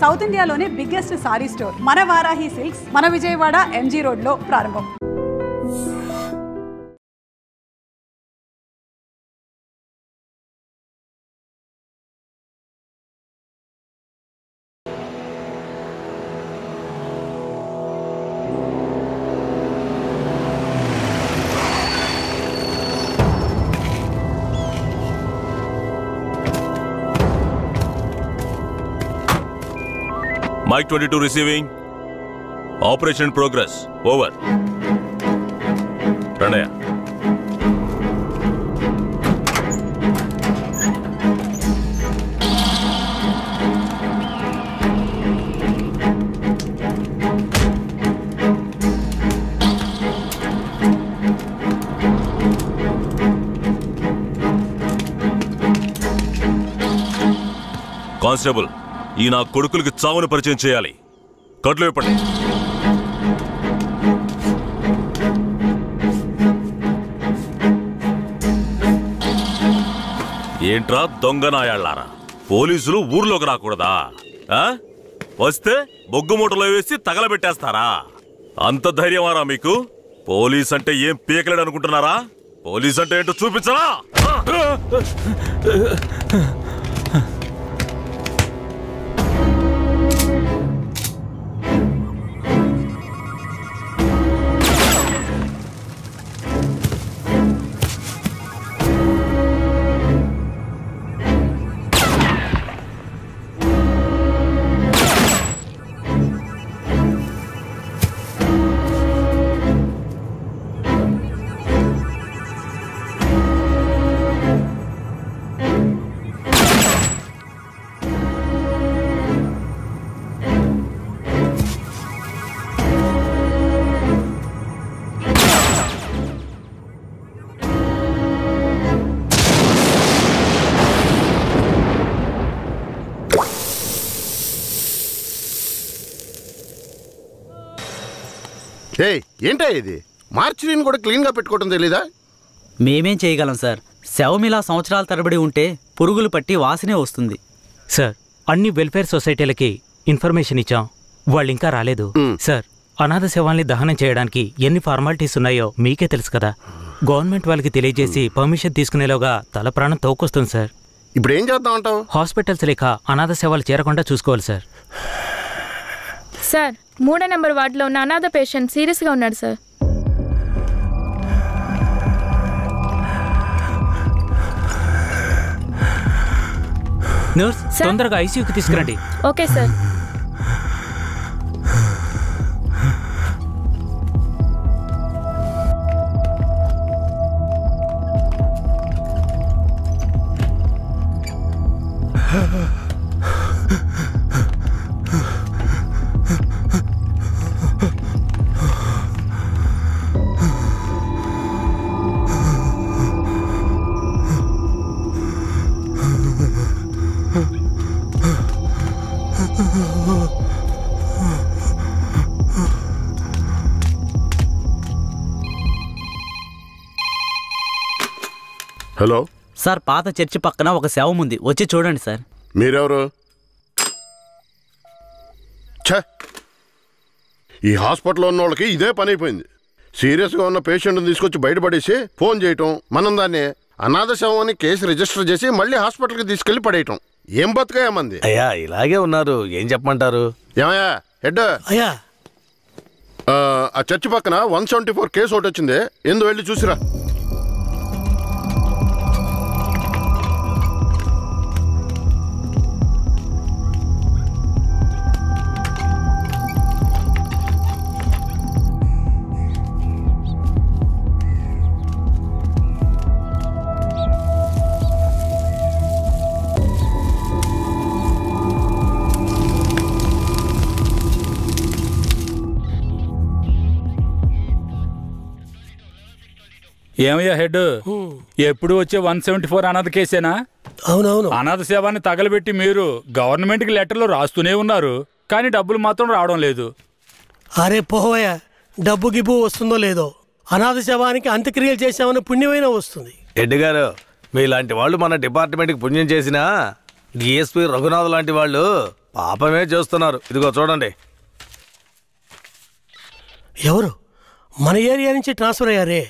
South ఇండియాలోనే biggest sorry store మన Varahi silks మన విజయవాడ ఎంజీ రోడ్ లో ప్రారంభం. Mike 22 receiving. Operation progress. Over. Pranaya. Constable. ఈ నా కొడుకులకి చావును పరిచయం చేయాలి. కట్లు ఇప్పండి. ఏంట్రా దొంగ నాయాళ్ళారా, పోలీసులు ఊర్లోకి రాకూడదా? వస్తే బొగ్గు మూటలో వేసి తగలబెట్టేస్తారా? అంత ధైర్యమారా మీకు? పోలీస్ అంటే ఏం పీకలేడు అనుకుంటున్నారా? పోలీస్ అంటే ఏంటో చూపించరా? ఏంటా ఇది? మార్చిని కూడా క్లీన్గా పెట్టుకోవడం తెలీదా? మేమేం చేయగలం సార్? శవమిలా సంవత్సరాల తరబడి ఉంటే పురుగులు పట్టి వాసనే వస్తుంది సార్. అన్ని వెల్ఫేర్ సొసైటీలకి ఇన్ఫర్మేషన్ ఇచ్చాం, వాళ్ళు ఇంకా రాలేదు సార్. అనాథ శవాల్ని దహనం చేయడానికి ఎన్ని ఫార్మాలిటీస్ ఉన్నాయో మీకే తెలుసు కదా. గవర్నమెంట్ వాళ్ళకి తెలియజేసి పర్మిషన్ తీసుకునేలోగా తల ప్రాణం తోకొస్తుంది సార్. ఇప్పుడు ఏం చేద్దాం అంటావు? హాస్పిటల్స్ లేక అనాథ శవాలు చేరకుండా చూసుకోవాలి సార్. సార్ 3వ నెంబర్ వార్డులో ఉన్న అనాథ పేషెంట్ సీరియస్గా ఉన్నాడు సార్. నర్స్ తొందరగా ఐసీయూకి తీసుకురండి. Okay sir. హలో సార్, పాత చర్చి పక్కన ఒక శవం ఉంది, వచ్చి చూడండి సార్. మీరెవరు? ఈ హాస్పిటల్లో ఉన్న వాళ్ళకి ఇదే పని అయిపోయింది. సీరియస్గా ఉన్న పేషెంట్ని తీసుకొచ్చి బయటపడేసి ఫోన్ చేయటం, మనం దాన్ని అనాథ శవం అని కేసు రిజిస్టర్ చేసి మళ్ళీ హాస్పిటల్కి తీసుకెళ్లి పడేయటం. ఏం బతుకయ్యామంది? అయ్యా ఇలాగే ఉన్నారు, ఏం చెప్పమంటారు? ఏమయ్యా హెడ్? అయ్యా ఆ చర్చి పక్కన 174 కేసు ఒకటి వచ్చింది, ఎందు వెళ్ళి చూసిరా. ఏమయ్యా హెడ్, ఎప్పుడు వచ్చే 174 అనాథ కేసేనా? అవునవును. అనాథ సేవాన్ని తగలబెట్టి మీరు గవర్నమెంట్కి లెటర్లు రాస్తూనే ఉన్నారు, కానీ డబ్బులు మాత్రం రావడం లేదు. అరే పోవయ్య, డబ్బు గిబ్బు వస్తుందో లేదో, అనాథ శవానికి అంత్యక్రియలు చేసామని పుణ్యమైనా వస్తుంది. హెడ్ గారు, మీలాంటి వాళ్ళు మన డిపార్ట్మెంట్కి పుణ్యం చేసినా డిఎస్పీ రఘునాథ్ లాంటి వాళ్ళు పాపమే చేస్తున్నారు. ఇదిగో చూడండి. ఎవరు మన ఏరియా నుంచి ట్రాన్స్ఫర్ అయ్యారే?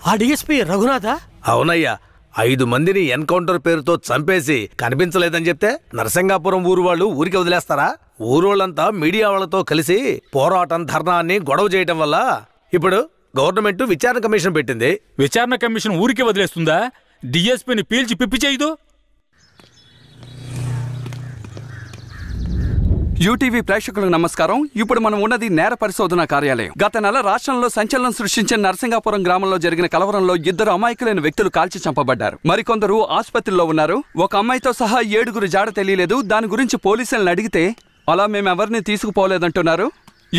ఆ డిఎస్పీ రఘునాథా? అవునయ్యా, 5 మందిని ఎన్కౌంటర్ పేరుతో చంపేసి కనిపించలేదని చెప్తే నరసింగాపురం ఊరు వాళ్ళు ఊరికి వదిలేస్తారా? ఊరోళ్ళంతా మీడియా వాళ్ళతో కలిసి పోరాటం, ధర్నాన్ని గొడవ చేయటం వల్ల ఇప్పుడు గవర్నమెంట్ విచారణ కమిషన్ పెట్టింది. విచారణ కమిషన్ ఊరికి వదిలేస్తుందా? డిఎస్పీని పీల్చి పిప్పి చేయదు. యూటీవీ ప్రేక్షకులకు నమస్కారం. ఇప్పుడు మనం ఉన్నది నేర పరిశోధన కార్యాలయం. గత నెల రాష్ట్రంలో సంచలనం సృష్టించిన నరసింగాపురం గ్రామంలో జరిగిన కలవరంలో 2 అమాయకులైన వ్యక్తులు కాల్చి చంపబడ్డారు. మరికొందరు ఆసుపత్రిలో ఉన్నారు. ఒక అమ్మాయితో సహా 7 జాడ తెలియలేదు. దాని గురించి పోలీసులను అడిగితే అలా మేమెవరిని తీసుకుపోలేదంటున్నారు.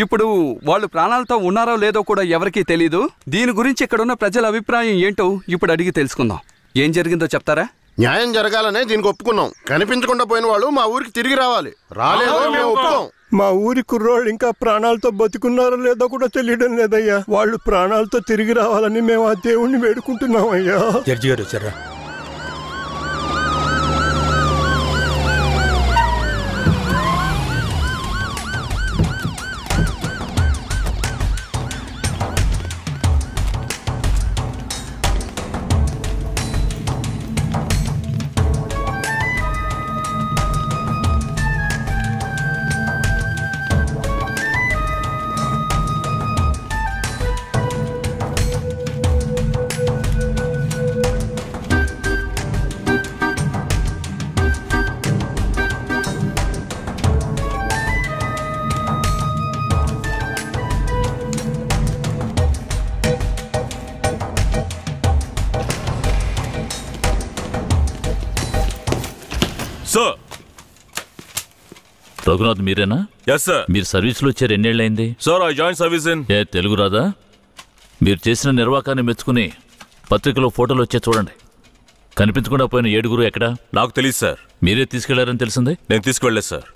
ఇప్పుడు వాళ్ళు ప్రాణాలతో ఉన్నారో లేదో కూడా ఎవరికీ తెలీదు. దీని గురించి ఇక్కడున్న ప్రజల అభిప్రాయం ఏంటో ఇప్పుడు అడిగి తెలుసుకుందాం. ఏం జరిగిందో చెప్తారా? న్యాయం జరగాలనే దీనికి ఒప్పుకున్నాం. కనిపించకుండా పోయిన వాళ్ళు మా ఊరికి తిరిగి రావాలి. రాలేదో మేము ఒప్పుకోం. మా ఊరి కుర్రోళ్ళు ఇంకా ప్రాణాలతో బతుకున్నారో లేదో కూడా తెలియడం లేదయ్యా. వాళ్ళు ప్రాణాలతో తిరిగి రావాలని మేము ఆ దేవుణ్ణి వేడుకుంటున్నాం అయ్యా. జడ్జి గారు వచ్చారా? సార్, రఘునాథ్ మీరేనా? Yes sir. మీరు సర్వీస్లో వచ్చారు ఎన్నేళ్ళైంది? Sir, I join service in. ఏ తెలుగు రాదా? మీరు చేసిన నిర్వాకాన్ని మెచ్చుకుని పత్రికలో ఫోటోలు వచ్చే చూడండి. కనిపించకుండా పోయిన 7 ఎక్కడా? నాకు తెలియదు సార్. మీరే తీసుకెళ్లారని తెలిసింది? నేను తీసుకువెళ్ళలేదు సార్.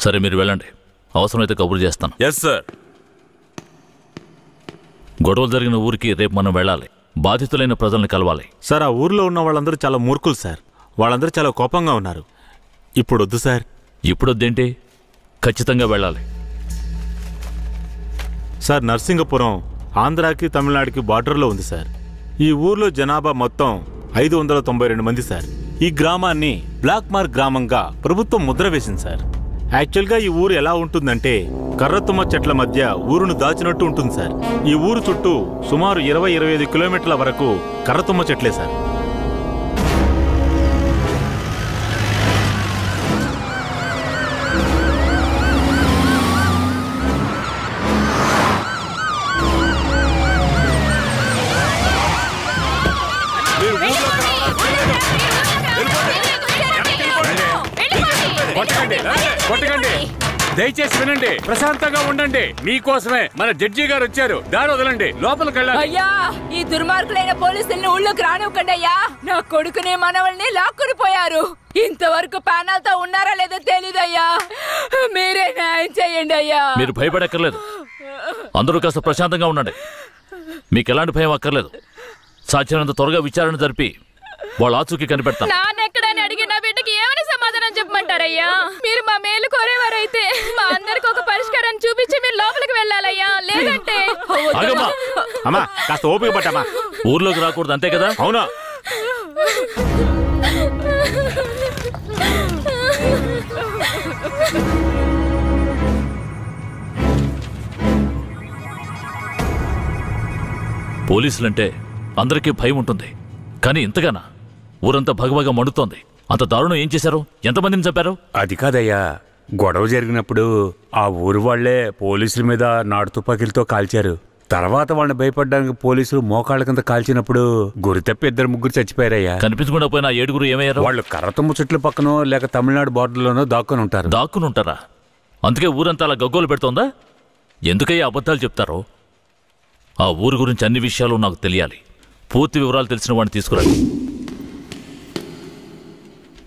సరే, మీరు వెళ్ళండి. అవసరమైతే కబురు చేస్తాను. Yes sir. గొడవలు జరిగిన ఊరికి రేపు మనం వెళ్ళాలి. బాధితులైన ప్రజల్ని కలవాలి. సార్, ఆ ఊర్లో ఉన్న వాళ్ళందరూ చాలా మూర్ఖులు సార్. వాళ్ళందరూ చాలా కోపంగా ఉన్నారు. ఇప్పుడు వద్దు సార్. ఇప్పుడు వద్దేంటి? ఖచ్చితంగా వెళ్ళాలి. సార్, నర్సింగపురం ఆంధ్రాకి తమిళనాడుకి బార్డర్లో ఉంది సార్. ఈ ఊర్లో జనాభా మొత్తం 592 మంది సార్. ఈ గ్రామాన్ని బ్లాక్ మార్క్ గ్రామంగా ప్రభుత్వం ముద్ర వేసింది సార్. యాక్చువల్గా ఈ ఊరు ఎలా ఉంటుందంటే కర్రతుమ్మ చెట్ల మధ్య ఊరును దాచినట్టు ఉంటుంది సార్. ఈ ఊరు చుట్టూ సుమారు 20-25 కిలోమీటర్ల వరకు కర్రతుమ్మ చెట్లే సార్. కొట్టకండి, దయచేసి వినండి, ప్రశాంతంగా ఉండండి. మీకోసమే మన జడ్జి గారు వచ్చారు. దారి వదలండి, లోపలికి వెళ్ళండి. అయ్యా, ఈ దుర్మార్గులైన పోలీసుల్ని ఊళ్ళోకి రానివ్వకండి అయ్యా. నా కొడుకుని మనవల్ని లాక్కుని పోయారు. ఇంతవరకు ప్యానల్తో ఉన్నారా లేదో తెలీదయ్యా. మీరే న్యాయం చేయండి అయ్యా. మీరు భయపడక్కర్లేదు. అందరూ కాస్త ప్రశాంతంగా ఉండండి. మీకు ఎలాంటి భయం అక్కర్లేదు. సాధ్యమైనంత త్వరగా విచారణ జరిపి వాళ్ళ ఆచూకీ కనిపెడతాను. నాన్నెక్కడని అడిగి నా బిడ్డకి ఏమని సమాధానం చెప్పమంటారయ్యా? మీరు మా మేలు కోరేవారైతే మా అందరికి ఒక పరిష్కారాన్ని చూపించి మీరు లోపలికి వెళ్ళాలయ్యా. లేదంటే అమ్మా, కాస్త ఓపిక పట్టమ్మా. ఊర్లోకి రాకూడదు, అంతే కదా? అవునా? పోలీసులంటే అందరికీ భయం ఉంటుంది, కానీ ఇంతగానా? ఊరంతా భగభగ మండుతోంది. అంత దారుణం ఏం చేశారు? ఎంతమందిని చంపారు? అది కాదయ్యా, గొడవ జరిగినప్పుడు ఆ ఊరు వాళ్లే పోలీసుల మీద నాటు తుపాకీలతో కాల్చారు. తర్వాత వాళ్ళని భయపడడానికి పోలీసులు మోకాళ్ళ కింద కాల్చినప్పుడు గురి తప్పి 2-3 చచ్చిపోయారయ్యా. కనిపించకుండా పోయిన 7 ఏమయ్యారు? వాళ్ళు కర్రతుమ్మ చెట్ల పక్కనో లేక తమిళనాడు బార్డర్లోనో దాక్కుని ఉంటారు. దాక్కుని ఉంటారా? అందుకే ఊరంతా అలా గగ్గోలు పెడుతోందా? ఎందుకయ్యా అబద్ధాలు చెప్తారో? ఆ ఊరు గురించి అన్ని విషయాలు నాకు తెలియాలి. పూర్తి వివరాలు తెలిసిన వాడిని తీసుకురండి.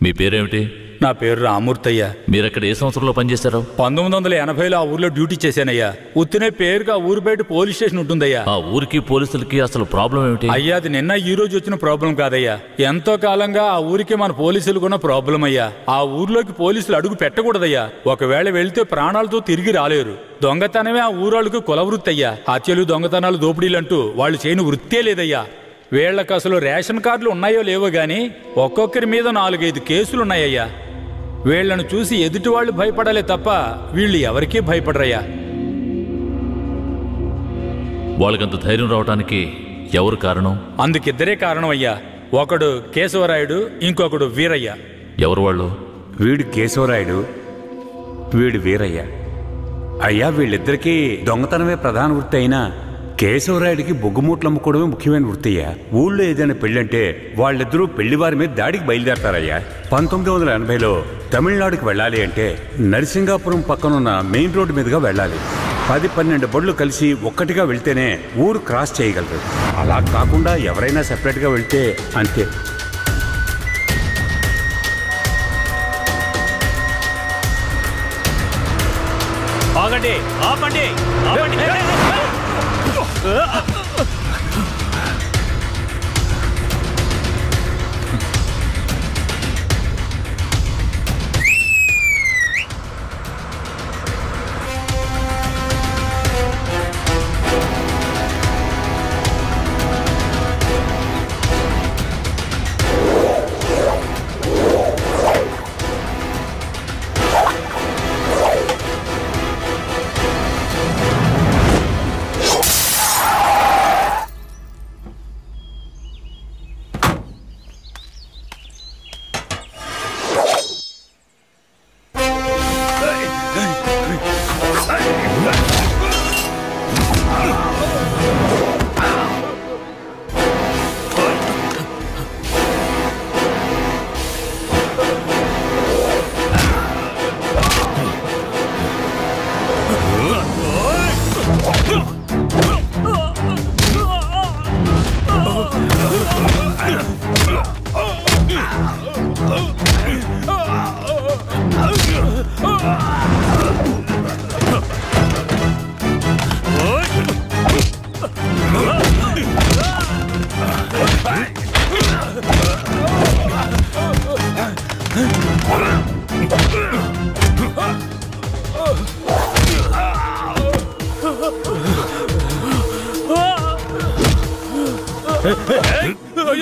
మీ పేరేమిటి? నా పేరు రామూర్తయ్య. మీరక్కడ ఏ సంవత్సరంలో పనిచేశారు? 1980లో ఆ ఊర్లో డ్యూటీ చేశానయ్యా. ఉత్తినే పేరుగా ఆ ఊరు బయట పోలీస్ స్టేషన్ ఉంటుందయ్యా. ఆ ఊరికి పోలీసులకి అసలు ప్రాబ్లం ఏమిటి? అయ్యా, అది నిన్న ఈ రోజు వచ్చిన ప్రాబ్లం కాదయ్యా. ఎంతో కాలంగా ఆ ఊరికి మన పోలీసులకు ఉన్న ప్రాబ్లం అయ్యా. ఆ ఊర్లోకి పోలీసులు అడుగు పెట్టకూడదయ్యా. ఒకవేళ వెళ్తే ప్రాణాలతో తిరిగి రాలేరు. దొంగతనమే ఆ ఊరాళ్ళకు కులవృత్తి అయ్యా. హత్యలు, దొంగతనాలు, దోపిడీలంటూ వాళ్ళు చేయని వృత్తే లేదయ్యా. వీళ్లకు అసలు రేషన్ కార్డులు ఉన్నాయో లేవో గాని ఒక్కొక్కరి మీద 4-5 కేసులున్నాయ్యా. వీళ్లను చూసి ఎదుటి వాళ్ళు భయపడాలే తప్ప వీళ్ళు ఎవరికీ భయపడరయ్యా. వాళ్ళకంత ధైర్యం రావడానికి ఎవరు కారణం? అందుకిద్దరే కారణం అయ్యా. ఒకడు కేశవరాయుడు, ఇంకొకడు వీరయ్య. ఎవరు వాళ్ళు? వీడు కేశవరాయుడు, వీడు వీరయ్య. అయ్యా, వీళ్ళిద్దరికీ దొంగతనమే ప్రధాన వృత్తి అయినా కేశవరాయుడికి బొగ్గుమూట్లు అమ్ముకోవడమే ముఖ్యమైన వృత్తి అయ్యా. ఊళ్ళో ఏదైనా పెళ్ళంటే వాళ్ళిద్దరూ పెళ్లివారి మీద దాడికి బయలుదేరతారయ్యా. 1980లో తమిళనాడుకి వెళ్ళాలి అంటే నరసింగాపురం పక్కనున్న మెయిన్ రోడ్డు మీదుగా వెళ్ళాలి. 10-12 బళ్ళు కలిసి ఒక్కటిగా వెళ్తేనే ఊరు క్రాస్ చేయగలరు. అలా కాకుండా ఎవరైనా సెపరేట్గా వెళ్తే అంతే. ఆగండి, ఆపండి, ఆపండి.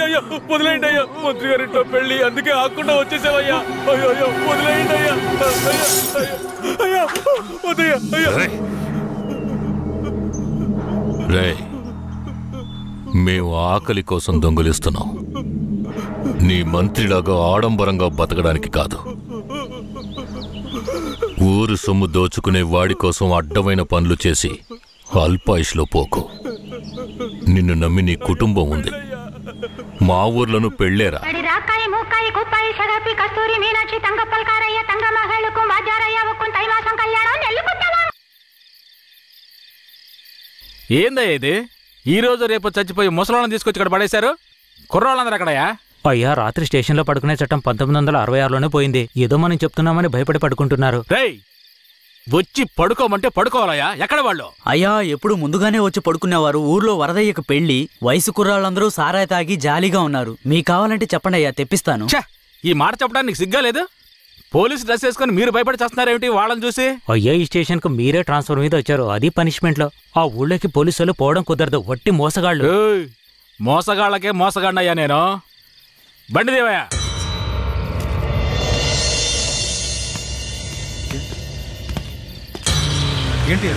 అయ్యో వదిలేయండి అయ్యా, మంత్రి గారింట్లో పెళ్లి, అందుకే ఆకుండా వచ్చేసావయ్యా. అయ్యో వదిలేయండి అయ్యా, అయ్యా వదయ్యా, అయ్యా. మేము ఆకలి కోసం దొంగలిస్తున్నాం, నీ మంత్రిలాగా ఆడంబరంగా బతకడానికి కాదు. ఊరు సొమ్ము దోచుకునే వాడి కోసం అడ్డమైన పనులు చేసి అల్పాయుష్లో పోకు. నిన్ను నమ్మి నీ కుటుంబం ఉంది. మా ఊర్లను పెళ్ళేరా. ఏందయ్య ఇది? ఈ రోజు రేపు చచ్చిపోయి ముసలాళ్ళని తీసుకొచ్చి ఇక్కడ పడేశారు. కుర్రాళ్ళందరూ అక్కడయా? అయ్యా, రాత్రి స్టేషన్లో పడుకునే చట్టం 1966లోనే పోయింది. ఏదో మనం చెప్తున్నామని భయపడి పడుకుంటున్నారు. రేయ్, వచ్చి పడుకోమంటే పడుకోవాలయ్యా. ఎక్కడ వాళ్ళు? అయ్యా, ఎప్పుడు ముందుగానే వచ్చి పడుకునేవారు. ఊర్లో వరదయ్యకు పెళ్లి, వయసు కుర్రాళ్ళందరూ సారాయి తాగి జాలీగా ఉన్నారు. మీకు కావాలంటే చెప్పండి అయ్యా, తెప్పిస్తాను. ఈ మాట చెప్పడానికి సిగ్గా లేదు? పోలీసు డ్రెస్ వేసుకుని మీరు భయపడి చేస్తున్నారేమిటి వాళ్ళని చూసి? అయ్యా, ఈ స్టేషన్ కు మీరే ట్రాన్స్ఫర్ మీద వచ్చారు, అది పనిష్మెంట్ లో. ఆ ఊళ్ళోకి పోలీసులు పోవడం కుదరదు, వట్టి మోసగాళ్ళు. మోసగాళ్ళకే మోసగాడినయ్యా నేను. బండి దేవయ్యా. ఏంటి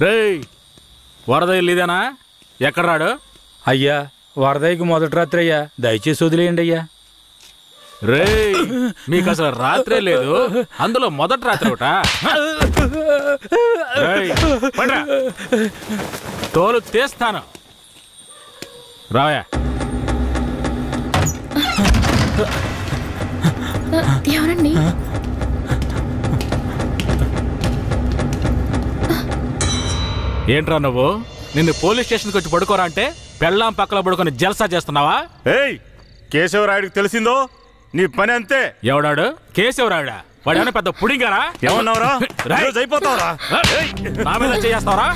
రేయ్, వరద ఇల్లుదేనా? ఎక్కడ రాడు? అయ్యా, వరదయ్యకి మొదటి రాత్రి అయ్యా, దయచేసి వదిలేయండి అయ్యా. రేయ్, మీకు అసలు రాత్రే లేదు, అందులో మొదటి రాత్రి ఒకట. తోలు తీస్తాను, రావయా. ఎవరండి? ఏంట్రా నువ్వు? నిన్ను పోలీస్ స్టేషన్కి వచ్చి పడుకోరా అంటే పెళ్ళాం పక్కన పడుకొని జల్సా చేస్తున్నావా? ఏయ్ కేశవరాయుడికి తెలిసిందో నీ పని అంతే. ఎవడాడు? కేశవరాయుడా? వాడేమైనా పెద్ద పుడింగారా? ఏమన్నావురా? అయిపోతావురా? నా మీద చేస్తావరా?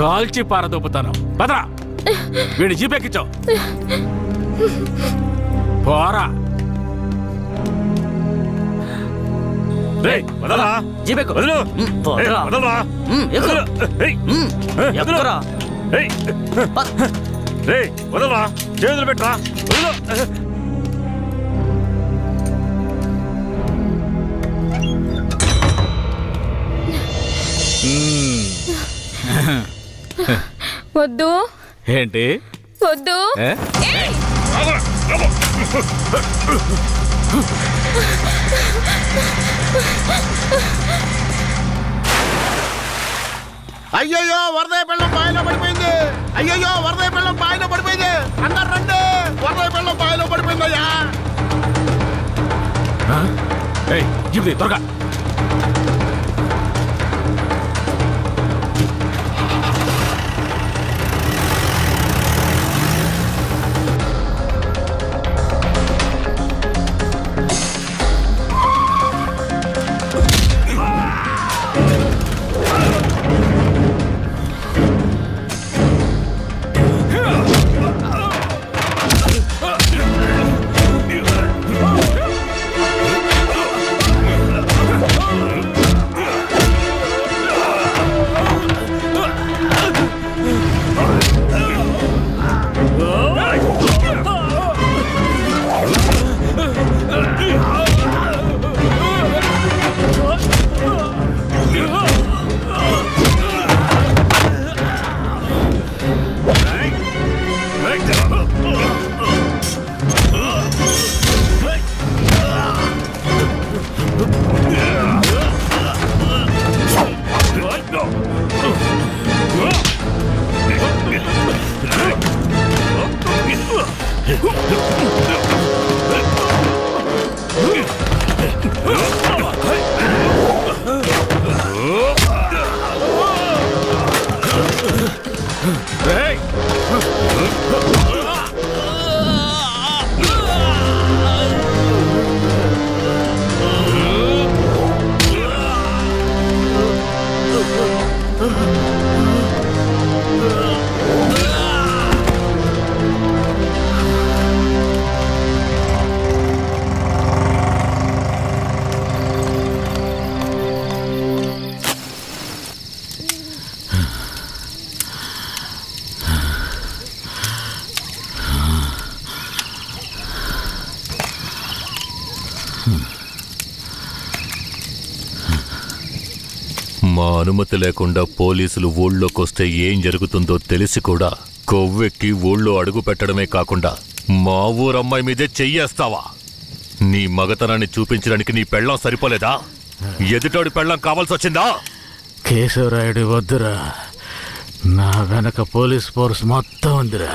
కాల్చి పారదొప్పుతాను. పదరా, వీడిని జీపెక్కించావు. పోరా. జీపెక్కు. వదలరా, చేతులు పెట్టరా. వద్దు. ఏంటి వద్దు? అయ్యయ్యో వరదయ్య పెళ్ళం బాయిలో పడిపోయింది. అయ్యయ్యో వరదయ్య పెళ్ళం బాయిలో పడిపోయింది. అందరు రండి, వరదయ్య పెళ్ళం బాయిలో పడిపోయిందయ్యా. త్వరగా. మా అనుమతి లేకుండా పోలీసులు ఊళ్ళోకొస్తే ఏం జరుగుతుందో తెలిసి కూడా కొవ్వెక్కి ఊళ్ళో అడుగు పెట్టడమే కాకుండా మా ఊరమ్మాయి మీదే చెయ్యేస్తావా? నీ మగతనాన్ని చూపించడానికి నీ పెళ్ళం సరిపోలేదా? ఎదుటోడి పెళ్ళం కావాల్సొచ్చిందా? కేశవరాయుడు వద్దురా, నా వెనక పోలీస్ ఫోర్స్ మొత్తం ఉందిరా.